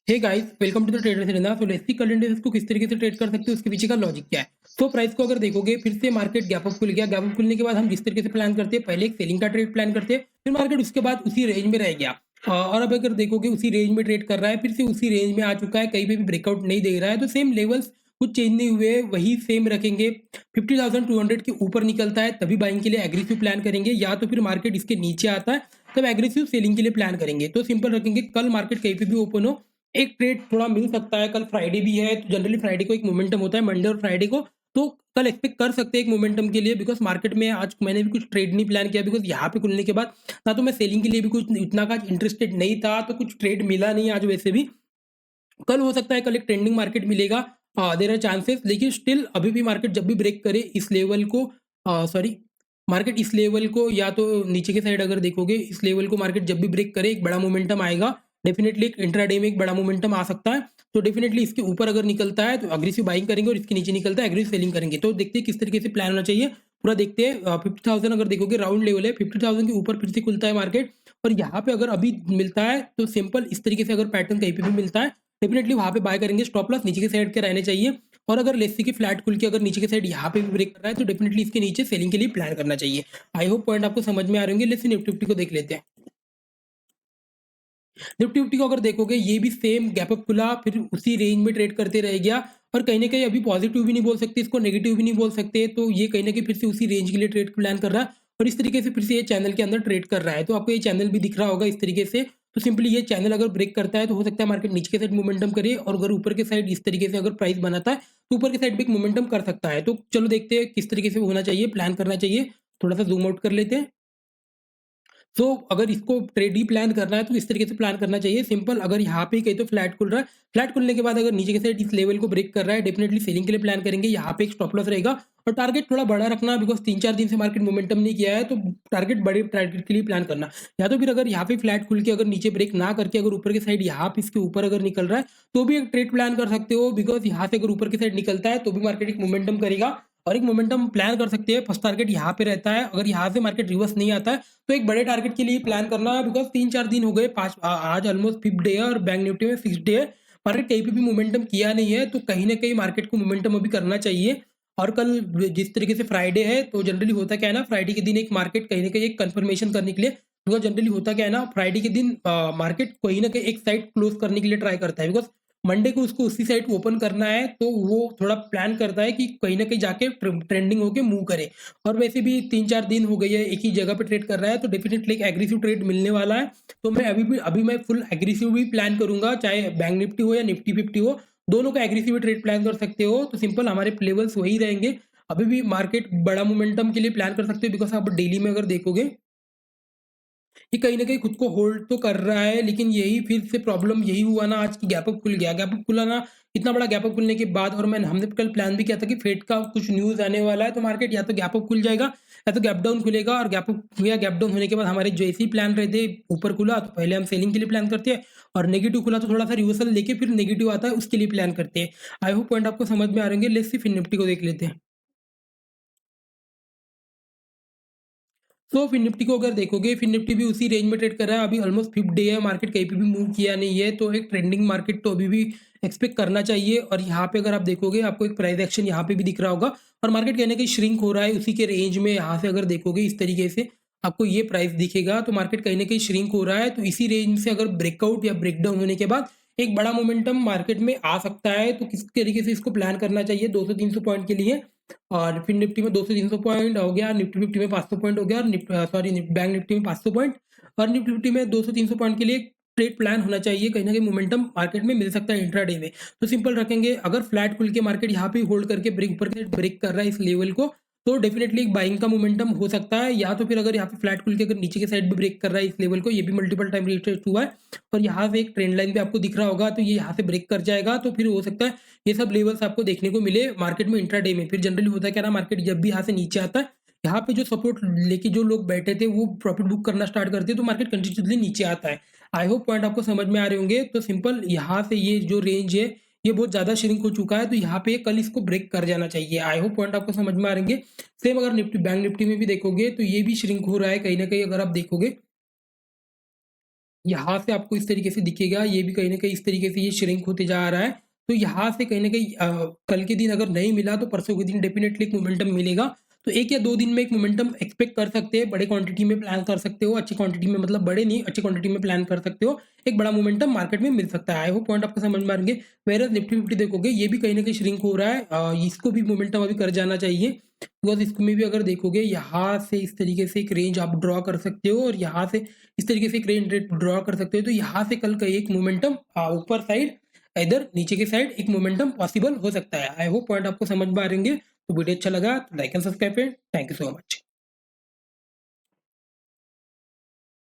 Hey guys, welcome to the trader Serena. So let's see कल index को किस तरीके से ट्रेड कर सकते हो, उसके पीछे का लॉजिक क्या है। तो प्राइस को अगर देखोगे, फिर से मार्केट गैप अप खुल गया। गैप अप खुलने के बाद हम जिस तरीके से प्लान करते हैं, पहले एक सेलिंग का ट्रेड प्लान करते हैं, फिर मार्केट उसके बाद उसी रेंज में रह गया। और अब अगर देखोगे उसी रेंज में ट्रेड कर रहा है, फिर से उसी रेंज में आ चुका है, कहीं पे भी ब्रेकआउट नहीं दे रहा है। तो सेम लेवल्स कुछ चेंज नहीं हुए, वही सेम रखेंगे। 50,200 के ऊपर निकलता है तभी बाइंग के लिए एग्रेसिव प्लान करेंगे, या तो फिर मार्केट इसके नीचे आता है तब एग्रेसिव सेलिंग के लिए प्लान करेंगे। तो सिंपल रखेंगे, कल मार्केट कहीं पे भी ओपन हो, एक ट्रेड थोड़ा मिल सकता है। कल फ्राइडे भी है, तो जनरली फ्राइडे को एक मोमेंटम होता है, मंडे और फ्राइडे को। तो कल एक्सपेक्ट कर सकते हैं एक मोमेंटम के लिए, बिकॉज मार्केट में आज मैंने भी कुछ ट्रेड नहीं प्लान किया, बिकॉज यहाँ पे खुलने के बाद ना तो मैं सेलिंग के लिए भी कुछ इतना का इंटरेस्टेड नहीं था, तो कुछ ट्रेड मिला नहीं आज वैसे भी। कल हो सकता है कल एक ट्रेंडिंग मार्केट मिलेगा, देयर आर चांसेस। लेकिन स्टिल अभी भी मार्केट जब भी ब्रेक करे इस लेवल को, सॉरी, मार्केट इस लेवल को, या तो नीचे के साइड अगर देखोगे इस लेवल को, मार्केट जब भी ब्रेक करे एक बड़ा मोमेंटम आएगा। डेफिनेटली एक इंट्राडे में एक बड़ा मोमेंटम आ सकता है। तो डेफिनेटली इसके ऊपर अगर निकलता है तो अग्रेसिव बाइंग करेंगे, और इसके नीचे निकलता है एग्रेसिव सेलिंग करेंगे। तो देखते हैं किस तरीके से प्लान होना चाहिए, पूरा देखते हैं। 50,000 अगर देखोगे राउंड लेवल है, 50,000 के ऊपर फिर से खुलता है मार्केट, और यहाँ पे अगर अभी मिलता है तो सिंपल इस तरीके से अगर पैटर्न कहीं पे भी मिलता है, डेफिनेटली वहां पे बाय करेंगे। स्टॉप लॉस नीचे के साइड के रहने चाहिए। और अगर लेट्स सी की फ्लैट खुल के अगर नीचे के साइड यहाँ पे भी ब्रेक कर रहा है, तो डेफिनेटली इसके नीचे सेलिंग के लिए प्लान करना चाहिए। आई होप पॉइंट आपको समझ में आ रहे होंगे। लेट्स निफ्टी फिफ्टी को देख लेते हैं। निफ्टी फिफ्टी को अगर देखोगे, ये भी सेम गैप अप खुला, फिर उसी रेंज में ट्रेड करते रह गया। और कहीं ना कहीं अभी पॉजिटिव भी नहीं बोल सकते इसको, नेगेटिव भी नहीं बोल सकते। तो ये कहीं ना कहीं फिर से उसी रेंज के लिए ट्रेड प्लान कर रहा है, और इस तरीके से फिर से ये चैनल के अंदर ट्रेड कर रहा है। तो आपको ये चैनल भी दिख रहा होगा इस तरीके से। तो सिंपली ये चैनल अगर ब्रेक करता है तो हो सकता है मार्केट नीचे के साइड मोमेंटम करे, और अगर ऊपर के साइड इस तरीके से अगर प्राइस बनाता है तो ऊपर के साइड भी एक मोमेंटम कर सकता है। तो चलो देखते हैं किस तरीके से होना चाहिए, प्लान करना चाहिए। थोड़ा सा जूम आउट कर लेते हैं। तो अगर इसको ट्रेड ही प्लान करना है तो इस तरीके से प्लान करना चाहिए। सिंपल, अगर यहाँ पे कहीं तो फ्लैट खुल रहा है, फ्लैट खुलने के बाद अगर नीचे के साइड इस लेवल को ब्रेक कर रहा है, डेफिनेटली सेलिंग के लिए प्लान करेंगे। यहाँ पे एक स्टॉप लॉस रहेगा, और टारगेट थोड़ा बड़ा रखना, बिकॉज 3-4 दिन से मार्केट मोमेंटम नहीं किया है, तो टारगेट बड़े टारगेट के लिए प्लान करना। या तो फिर अगर यहाँ पे फ्लैट खुल के अगर नीचे ब्रेक ना करके अगर ऊपर के साइड यहाँ पे इसके ऊपर अगर निकल रहा है, तो भी एक ट्रेड प्लान कर सकते हो। बिकॉज यहाँ से अगर ऊपर की साइड निकलता है तो भी मार्केट एक मोमेंटम करेगा, और एक मोमेंटम प्लान कर सकते हैं। फर्स्ट टारगेट यहाँ पे रहता है, अगर यहाँ से मार्केट रिवर्स नहीं आता है तो एक बड़े टारगेट के लिए प्लान करना है। बिकॉज 3-4 दिन हो गए, आज ऑलमोस्ट फिफ्थ डे है और बैंक निफ्टी में सिक्स डे है। मार्केट कहीं पे भी मोमेंटम किया नहीं है, तो कहीं ना कहीं मार्केट को मोमेंटम अभी करना चाहिए। और कल जिस तरीके से फ्राइडे है, तो जनरली होता क्या है ना, फ्राइडे के दिन एक मार्केट कहीं ना कहीं एक कंफर्मेशन करने के लिए, बिकॉज जनरली होता क्या है ना, फ्राइडे के दिन मार्केट कहीं ना कहीं एक साइड क्लोज करने के लिए ट्राई करता है। बिकॉज मंडे को उसको उसी साइड ओपन करना है, तो वो थोड़ा प्लान करता है कि कहीं ना कहीं जाके ट्रेंडिंग होके मूव करे। और वैसे भी 3-4 दिन हो गई है एक ही जगह पे ट्रेड कर रहा है, तो डेफिनेटली एक एग्रेसिव ट्रेड मिलने वाला है। तो मैं अभी मैं फुल एग्रेसिव भी प्लान करूंगा, चाहे बैंक निफ्टी हो या निफ्टी फिफ्टी हो, दोनों का एग्रेसिव ट्रेड प्लान कर सकते हो। तो सिंपल हमारे लेवल्स वही रहेंगे। अभी भी मार्केट बड़ा मोमेंटम के लिए प्लान कर सकते हो, बिकॉज आप डेली में अगर देखोगे, ये कहीं न कहीं खुद को होल्ड तो कर रहा है। लेकिन यही फिर से प्रॉब्लम यही हुआ ना, आज की गैप अप खुल गया। गैप अप खुला ना, इतना बड़ा गैप अप खुलने के बाद, और हमने कल प्लान भी किया था कि फेड का कुछ न्यूज़ आने वाला है, तो मार्केट या तो गैप अप खुल जाएगा या तो गैप डाउन खुलेगा। और गैप अप या गैप डाउन होने के बाद हमारे जैसे ही प्लान रहते, ऊपर खुला तो पहले हम सेलिंग के लिए प्लान करते हैं, और नेगेटिव खुला तो थोड़ा-सा रिवर्सल लेके फिर नेगेटिव आता है उसके लिए प्लान करते हैं। आई होप पॉइंट आपको समझ में आ रहे होंगे। लेट्स सी फिर निफ्टी को देख लेते हैं। तो फिर निफ्टी को अगर देखोगे, फिर निफ्टी भी उसी रेंज में ट्रेड कर रहा है। अभी ऑलमोस्ट फिफ्थ डे है, मार्केट कहीं पे भी मूव किया नहीं है, तो एक ट्रेंडिंग मार्केट तो अभी भी एक्सपेक्ट करना चाहिए। और यहाँ पे अगर आप देखोगे, आपको एक प्राइस एक्शन यहाँ पे भी दिख रहा होगा, और मार्केट कहीं ना कहीं श्रिंक हो रहा है उसी के रेंज में। यहाँ से अगर देखोगे इस तरीके से आपको ये प्राइस दिखेगा, तो मार्केट कहीं ना कहीं श्रिंक हो रहा है। तो इसी रेंज से अगर ब्रेकआउट या ब्रेकडाउन होने के बाद एक बड़ा मोमेंटम मार्केट में आ सकता है। तो किस तरीके से इसको प्लान करना चाहिए, 200-300 पॉइंट के लिए। और फिर निफ्टी में 200-300 पॉइंट हो गया, निफ्टी फिफ्टी में 500 पॉइंट हो गया, और सॉरी, बैंक निफ्टी में 500 पॉइंट, और निफ्टी फिफ्टी में 200-300 पॉइंट के लिए ट्रेड प्लान होना चाहिए। कहीं ना कहीं मोमेंटम मार्केट में मिल सकता है इंट्राडे में। तो सिंपल रखेंगे, अगर फ्लैट खुल के मार्केट यहाँ पे होल्ड करके ब्रेक ऊपर के ब्रेक कर रहा है इस लेवल को, तो डेफिनेटली एक बाइंग का मोमेंटम हो सकता है। या तो फिर अगर यहाँ पे फ्लैट खुल के अगर नीचे के साइड भी ब्रेक कर रहा है इस लेवल को, ये भी मल्टीपल टाइम रिटेस्ट हुआ है, और यहाँ से एक ट्रेंड लाइन भी आपको दिख रहा होगा, तो ये यहाँ से ब्रेक कर जाएगा, तो फिर हो सकता है ये सब लेवल्स आपको देखने को मिले मार्केट में इंट्राडे में। फिर जनरली होता है क्या ना, मार्केट जब भी यहाँ से नीचे आता है, यहाँ पे जो सपोर्ट लेके जो लोग बैठे थे वो प्रॉफिट बुक करना स्टार्ट करते हैं, तो मार्केट कंटिन्यूसली नीचे आता है। आई होप पॉइंट आपको समझ में आ रहे होंगे। तो सिंपल यहाँ से ये जो रेंज है, ये बहुत ज्यादा श्रिंक हो चुका है, तो यहाँ पे कल इसको ब्रेक कर जाना चाहिए। आई होप पॉइंट आपको समझ में आ रहेंगे। सेम अगर निफ्टी बैंक निफ्टी में भी देखोगे, तो ये भी श्रिंक हो रहा है कहीं ना कहीं, अगर आप देखोगे यहाँ से आपको इस तरीके से दिखेगा, ये भी कहीं न कहीं इस तरीके से ये श्रिंक होते जा रहा है। तो यहाँ से कहीं न कहीं कल के दिन अगर नहीं मिला तो परसों के दिन डेफ़िनेटली एक मोमेंटम मिलेगा। तो 1 या 2 दिन में एक मोमेंटम एक्सपेक्ट कर सकते हैं, बड़े क्वांटिटी में प्लान कर सकते हो, अच्छी क्वांटिटी में मतलब बड़े नहीं, अच्छी क्वांटिटी में प्लान कर सकते हो। एक बड़ा मोमेंटम मार्केट में मिल सकता है। आई होप पॉइंट आपको समझ में आ रहे होंगे। व्हेयरएज़ निफ्टी 50 देखोगे, ये भी कहीं न कहीं श्रिंक हो रहा है। इसको भी मोमेंटम अभी कर जाना चाहिए। बिकॉज़ इसमें भी अगर देखोगे यहाँ से इस तरीके से एक रेंज आप ड्रॉ कर सकते हो और यहाँ से इस तरीके से एक रेंज रेट ड्रॉ कर सकते हो। तो यहाँ से कल का एक मोमेंटम ऊपर साइड इधर नीचे की साइड एक मोमेंटम पॉसिबल हो सकता है। आई होप पॉइंट आपको समझ में आ रहे होंगे। तो वीडियो अच्छा लगा तो लाइक एंड सब्सक्राइब करें। Thank you so much.